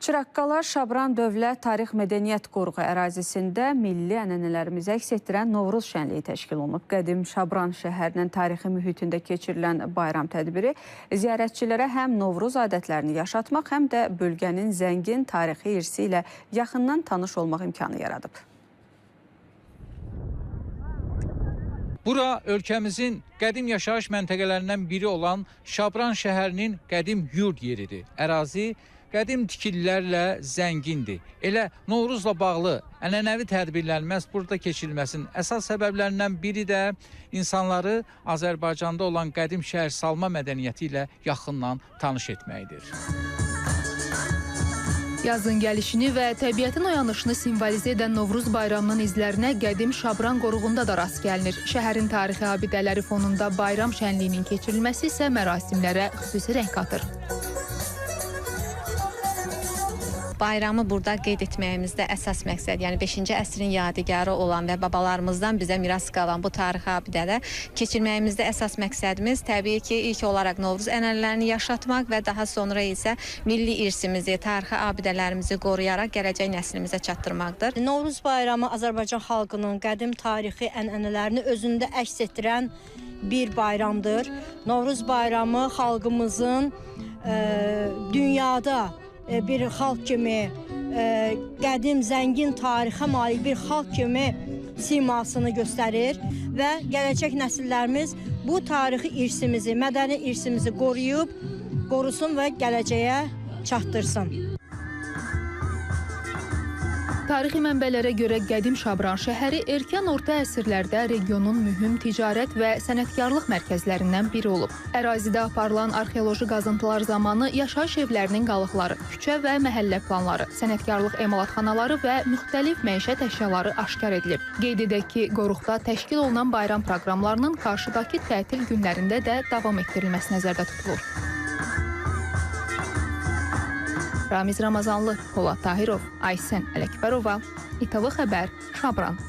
Çıraqqala Şabran Dövlət Tarix Mədəniyyət Qoruğu ərazisində milli ənənələrimizi əks etdirən Novruz şənliyi təşkil olunub. Qədim Şabran şəhərinin tarixi mühitində keçirilən bayram tədbiri ziyarətçilərə həm Novruz adətlərini yaşatmaq, həm də bölgənin zəngin tarixi irsi ilə yaxından tanış olmaq imkanı yaradıb. Bura ölkəmizin qədim yaşayış məntəqələrindən biri olan Şabran şəhərinin qədim yurd yeridir. Ərazi qədim tikililərlə zəngindir. Elə Novruzla bağlı ənənəvi tədbirlərin məhz burada keçirilməsinin əsas səbəblərindən biri də insanları Azərbaycanda olan qədim şəhər salma mədəniyyəti ilə yaxından tanış etməkdir. Yazın gəlişini və təbiətin oyanışını simvolizə edən Novruz bayramının izlərinə qədim Şabran qoruğunda da rast gəlinir. Şəhərin tarixi abidələri fonunda bayram şənliyinin keçirilməsi isə mərasimlərə xüsusi rəng qatır. Bayramı burada qeyd etməyimizdə əsas məqsəd, yəni 5-ci əsrin yadigarı olan və babalarımızdan bizə miras qalan bu tarixi abidədə keçirməyimizdə əsas məqsədimiz təbii ki, ilk olaraq Novruz ənənələrini yaşatmaq və daha sonra isə milli irsimizi, tarixi abidələrimizi qoruyaraq gələcək nəslimizə çatdırmaqdır. Novruz bayramı Azərbaycan xalqının qədim tarixi ənənələrini özündə əks etdirən bir bayramdır. Novruz bayramı xalqımızın dünyada bir xalq kimi, qədim, zəngin tarixə malik bir xalq kimi simasını göstərir və gələcək nəsillərimiz bu tarixi irsimizi, mədəni irsimizi qorusun və gələcəyə çatdırsın. Tarixi mənbələrə görə qədim Şabran şəhəri erkən orta əsrlərdə regionun mühüm ticarət və sənətkarlıq mərkəzlərindən biri olub. Ərazidə aparılan arxeoloji qazıntılar zamanı yaşayış evlərinin qalıqları, küçə və məhəllə planları, sənətkarlıq emalatxanaları və müxtəlif məişət əşyaları aşkar edilib. Qeyd edək ki, qoruqda təşkil olunan bayram proqramlarının qarşıdakı tətil günlərində də davam etdirilməsi nəzərdə tutulur. Ramiz Ramazanlı, Polad Tahirov, Aysən Ələkbərova, İTV Xəbər, Şabran.